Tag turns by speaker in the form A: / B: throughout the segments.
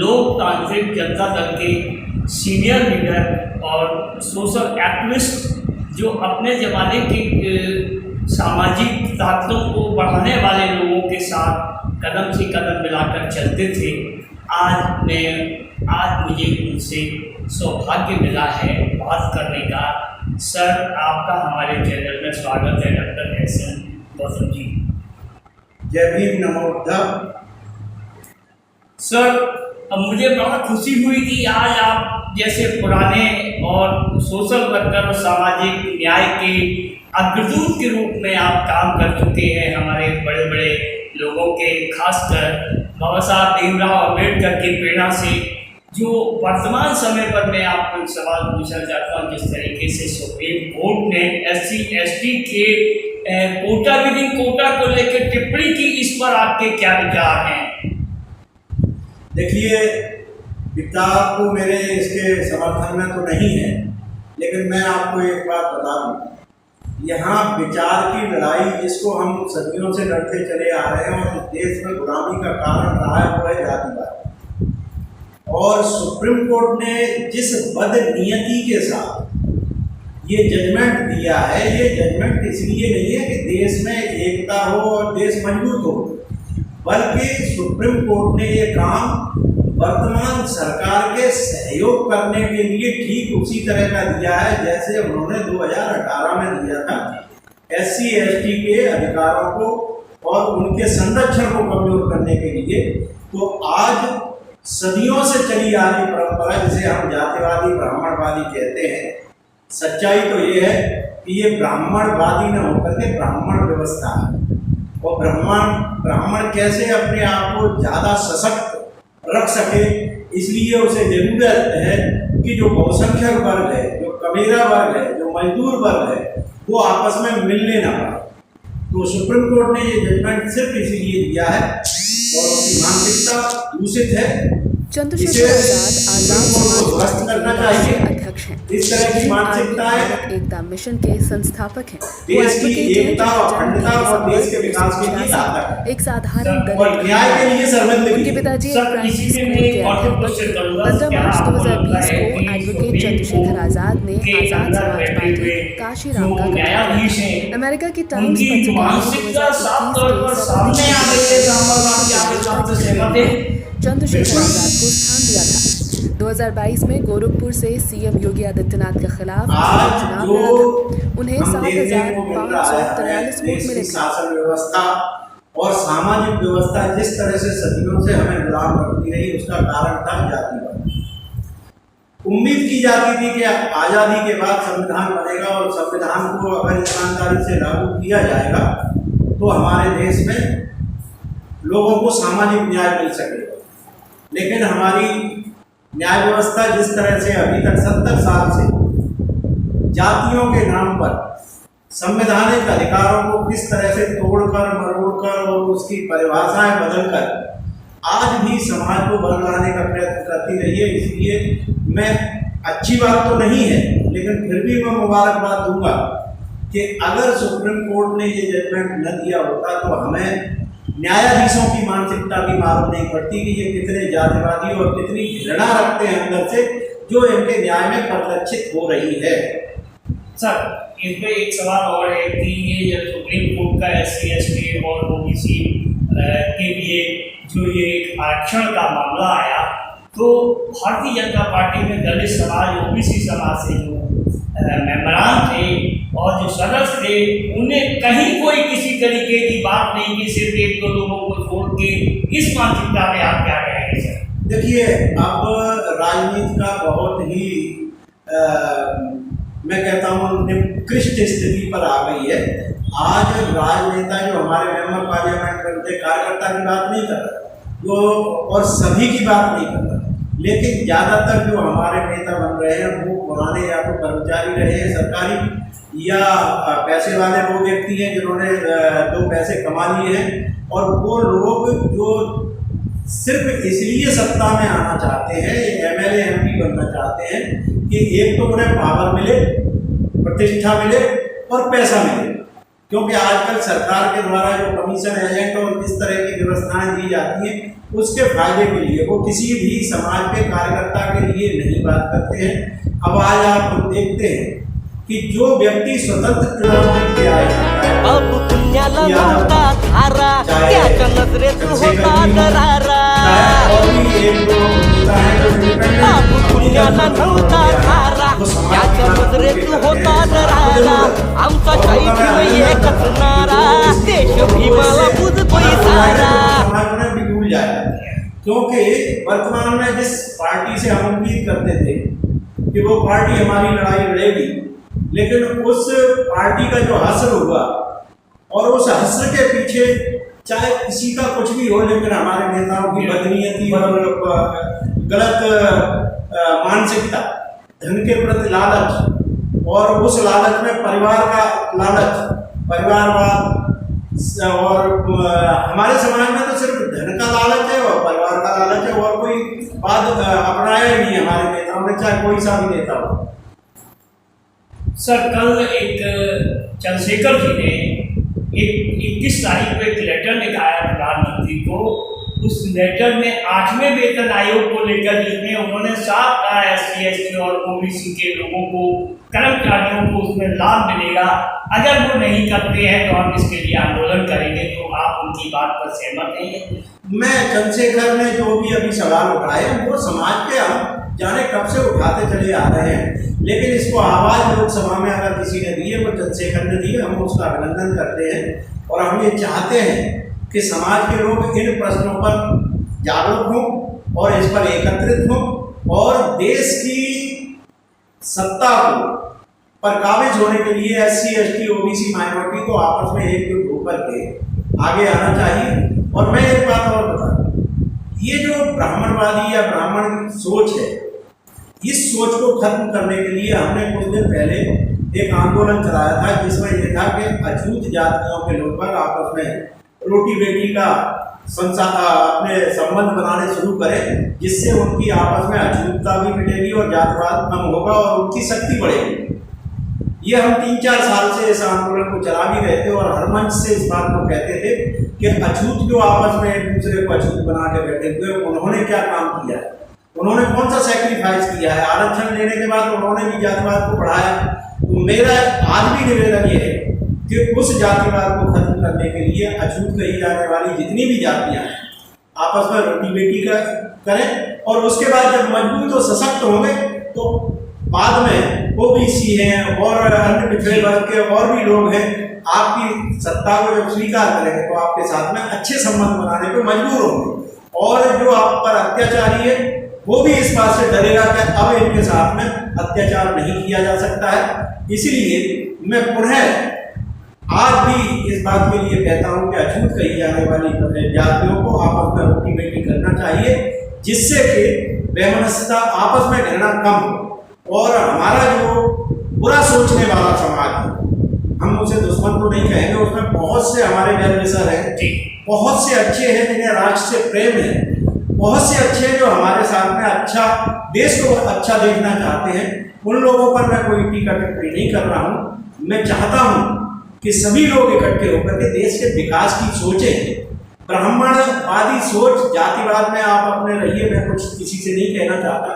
A: लोकतांत्रिक जनता दल के senior leader और social activist जो अपने ज़माने के सामाजिक ताकतों को बढ़ाने वाले लोगों के साथ कदम से कदम मिलाकर चलते थे। आज मुझे उनसे सौभाग्य मिला है बात करने का। सर, आपका हमारे चैनल में स्वागत है। Doctor SN. गौतम जी,
B: जय भीम, नमो बुद्धाय।
A: सर, अब मुझे बड़ा खुशी हुई कि आज आप जैसे पुराने और सोशल वर्कर और सामाजिक न्याय के अग्रदूत के रूप में आप काम कर चुके हैं हमारे बड़े बड़े लोगों के, खासकर बाबा साहब भीमराव अम्बेडकर की प्रेरणा से। जो वर्तमान समय पर मैं आपको एक सवाल पूछना चाहता हूँ, जिस तरीके से सुप्रीम कोर्ट ने SC/ST के कोटा विदिन कोटा को लेकर टिप्पणी की, इस पर आपके क्या विचार हैं?
B: देखिए, पिता को मेरे इसके समर्थन में तो नहीं है, लेकिन मैं आपको एक बात बता दूँ, यहाँ विचार की लड़ाई जिसको हम सदियों से लड़ते चले आ रहे हैं और इस देश में गुलामी का कारण रहा है, वो है जातिवाद। और सुप्रीम कोर्ट ने जिस बदनीयती के साथ ये जजमेंट दिया है, ये जजमेंट इसलिए नहीं है कि देश में एकता हो और देश मजबूत हो, बल्कि सुप्रीम कोर्ट ने ये काम वर्तमान सरकार के सहयोग करने के लिए ठीक उसी तरह का दिया है जैसे उन्होंने 2018 में दिया था SC/ST के अधिकारों को और उनके संरक्षण को कमजोर करने के लिए। तो आज सदियों से चली आ रही परंपरा, जिसे हम जातिवादी ब्राह्मणवादी कहते हैं, सच्चाई तो ये है कि ये ब्राह्मणवादी न होकर के ब्राह्मण व्यवस्था है। और ब्राह्मण कैसे अपने आप को ज़्यादा सशक्त रख सके, इसलिए उसे जरूरत है कि जो बहुसंख्यक वर्ग है, जो कबीरा वर्ग है, जो मजदूर वर्ग है, वो आपस में मिलने ना पाए। तो सुप्रीम कोर्ट ने ये जजमेंट सिर्फ इसीलिए दिया है और उसकी मानसिकता दूषित है।
C: चंद्रशेखर आजाद
B: करना चाहिए।
C: अध्यक्ष हैं।
B: इस तरह की मानसिकता है,
C: एकता मिशन के संस्थापक हैं।
B: देश की एकता और अखंडता और देश के विकास के लिए लाभदायक है।
C: एक साधारण
B: और न्याय के लिए सरबंद
C: उनके पिताजी एक प्राइमरी स्कूल के अध्यापक थे। 15 मार्च 2020 को एडवोकेट चंद्रशेखर आजाद ने आजाद समाज पार्टी काशीराम का गठन किया। अमेरिका की टाइम्स पत्रिका चंद्रशेखर आजाद को स्थान दिया था। 2022 में गोरखपुर से CM योगी आदित्यनाथ के खिलाफ चुनाव लड़ा था। उन्हें 7,543 वोट मिले थे।
B: शासन व्यवस्था और सामाजिक व्यवस्था जिस तरह से सदियों से हमें गुलाम रखती रही, उसका कारण था जातिवाद। उम्मीद की जाती थी कि आज़ादी के बाद संविधान बनेगा और संविधान को अगर ईमानदारी से लागू किया जाएगा तो हमारे देश में लोगों को सामाजिक न्याय मिल सकेगा। लेकिन हमारी न्याय व्यवस्था जिस तरह से अभी तक 70 साल से जातियों के नाम पर संवैधानिक अधिकारों को किस तरह से तोड़कर मरोड़कर और उसकी परिभाषाएं बदलकर आज भी समाज को बदलाने का प्रयत्न करती रही है। इसलिए मैं, अच्छी बात तो नहीं है, लेकिन फिर भी मैं मुबारकबाद दूंगा कि अगर सुप्रीम कोर्ट ने ये जजमेंट न दिया होता तो हमें न्यायाधीशों की मानसिकता भी मालूम नहीं पड़ती कि ये कितने जातिवादी और कितनी घृणा रखते हैं अंदर से, जो इनके न्याय में परिलक्षित हो रही है।
A: सर, इसमें एक सवाल और है कि ये जब सुप्रीम कोर्ट का SC/ST और OBC के लिए जो ये एक आरक्षण का मामला आया, तो भारतीय जनता पार्टी में दलित समाज, OBC समाज से जो मेंबरान थे और जो सदस्य थे, उन्हें कहीं कोई किसी तरीके की बात नहीं की, सिर्फ एक दो लोगों को छोड़ के। इस मानसिकता में आप क्या कहेंगे सर?
B: देखिए, अब राजनीति का बहुत ही मैं कहता हूँ निकृष्ट स्थिति पर आ गई है। आज राजनेता जो हमारे मेंबर पार्लियामेंट करते, कार्यकर्ता की बात नहीं कर रहा, वो और सभी की बात नहीं कर रहा, लेकिन ज़्यादातर जो हमारे नेता बन रहे हैं वो पुराने या तो कर्मचारी रहे हैं सरकारी, या पैसे वाले वो व्यक्ति हैं जिन्होंने 2 पैसे कमा लिए हैं, और वो लोग जो सिर्फ इसलिए सत्ता में आना चाहते हैं, MLA MP बनना चाहते हैं कि एक तो उन्हें पावर मिले, प्रतिष्ठा मिले और पैसा मिले, क्योंकि आजकल सरकार के द्वारा जो कमीशन एजेंट और किस तरह की व्यवस्थाएं दी जाती हैं उसके फायदे के लिए वो किसी भी समाज के कार्यकर्ता के लिए नहीं बात करते हैं। अब आज आप देखते हैं कि जो व्यक्ति स्वतंत्र चुनाव जीत के आए
D: अब पुण्याला नव्हता थारा, त्याच्या नजरेत होता दरारा। अब पुण्याला नव्हता थारा, त्याच्या नजरेत होता दरारा। आमचा शाही भीम एकच नारा, देश भीमाला बुजतोय सारा।
B: भूल जाएगा, क्योंकि वर्तमान में जिस पार्टी से हम उम्मीद करते थे कि वो पार्टी हमारी लड़ाई लड़ेगी, लेकिन उस पार्टी का जो हासिल हुआ और उस हस्र के पीछे चाहे किसी का कुछ भी हो, लेकिन हमारे नेताओं की बदनीयती और गलत मानसिकता, धन के प्रति लालच और उस लालच में परिवार का लालच, परिवारवाद और हमारे समाज में तो सिर्फ धन का लालच है और परिवार का लालच है और कोई बात अपनाया ही नहीं हमारे नेताओं ने, चाहे कोई सा भी नेता हो।
A: सर कल एक चंद्रशेखर जी ने एक 21 तारीख को एक लेटर लिखाया प्रधानमंत्री को। उस लेटर में 8वें वेतन आयोग को लेकर जिसमें उन्होंने साफ कहा SC ST और OBC के लोगों को, कर्मचारियों को उसमें लाभ मिलेगा। अगर वो नहीं करते हैं तो हम इसके लिए आंदोलन करेंगे। तो आप उनकी बात पर सहमत नहीं है?
B: मैं चंद्रशेखर ने जो भी अभी सवाल उठाए वो समाज के हम जाने कब से उठाते चले आ रहे हैं, लेकिन इसको आवाज़ लोकसभा में अगर किसी ने दी है वो चंद्रशेखर ने दी है, हम उसका अभिनंदन करते हैं। और हम ये चाहते हैं कि समाज के लोग इन प्रश्नों पर जागरूक हों और इस पर एकत्रित हों और देश की सत्ता को पर काबिज होने के लिए SC ST OBC माइनॉरिटी को आपस में एकजुट होकर के आगे आना चाहिए। और मैं एक बात और बता दूं, ये जो ब्राह्मणवादी या ब्राह्मण सोच है, इस सोच को खत्म करने के लिए हमने कुछ दिन पहले एक आंदोलन चलाया था जिसमें यह था कि अछूत जातियों के लोग आपस में रोटी बेटी का अपने संबंध बनाने शुरू करें, जिससे उनकी आपस में अछूतता भी मिटेगी और जातिवाद कम होगा और उनकी शक्ति बढ़ेगी। ये हम 3-4 साल से इस आंदोलन को चला भी रहे थे और हर मंच से इस बात को कहते थे कि अछूत जो आपस में एक दूसरे को अछूत बना के बैठे हुए, उन्होंने क्या काम किया है, उन्होंने कौन सा सेक्रीफाइस किया है। आरक्षण लेने के बाद उन्होंने भी जातिवाद को बढ़ाया। तो मेरा आज भी निवेदन ये है कि उस जातिवाद को खत्म करने के लिए अछूत कही जाने वाली जितनी भी जातियां हैं आपस में रोटी बेटी का करें और उसके बाद जब मजबूत और सशक्त होंगे तो बाद में OBC हैं और अन्य पिछड़े वर्ग के और भी लोग हैं, आपकी सत्ता को जब स्वीकार करेंगे तो आपके साथ में अच्छे संबंध बनाने पर मजबूर होंगे। और जो आप पर अत्याचारी है वो भी इस बात से डरेगा कि अब इनके साथ में अत्याचार नहीं किया जा सकता है। इसलिए मैं पुनः आज भी इस बात के लिए कहता हूं कि अछूत कही जाने वाली जातियों को आपस में रोटी बेटी करना चाहिए, जिससे कि वैमनस्यता आपस में घृणा कम हो और हमारा जो बुरा सोचने वाला समाज है, हम उसे दुश्मन तो नहीं कहेंगे, उसमें बहुत से हमारे वेलविशर हैं, बहुत से अच्छे हैं जिन्हें राष्ट्र से प्रेम है, बहुत से अच्छे हैं जो हमारे साथ में अच्छा देश को अच्छा देखना चाहते हैं। उन लोगों पर मैं कोई टीका टिप्पणी नहीं कर रहा हूँ। मैं चाहता हूँ कि सभी लोग इकट्ठे होकर के देश के विकास की सोचें। ब्राह्मणवादी सोच, जातिवाद में आप अपने रहिए, मैं कुछ किसी से नहीं कहना चाहता,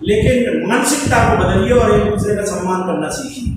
B: लेकिन मानसिकता को बदलिए और एक दूसरे का सम्मान करना सीखिए।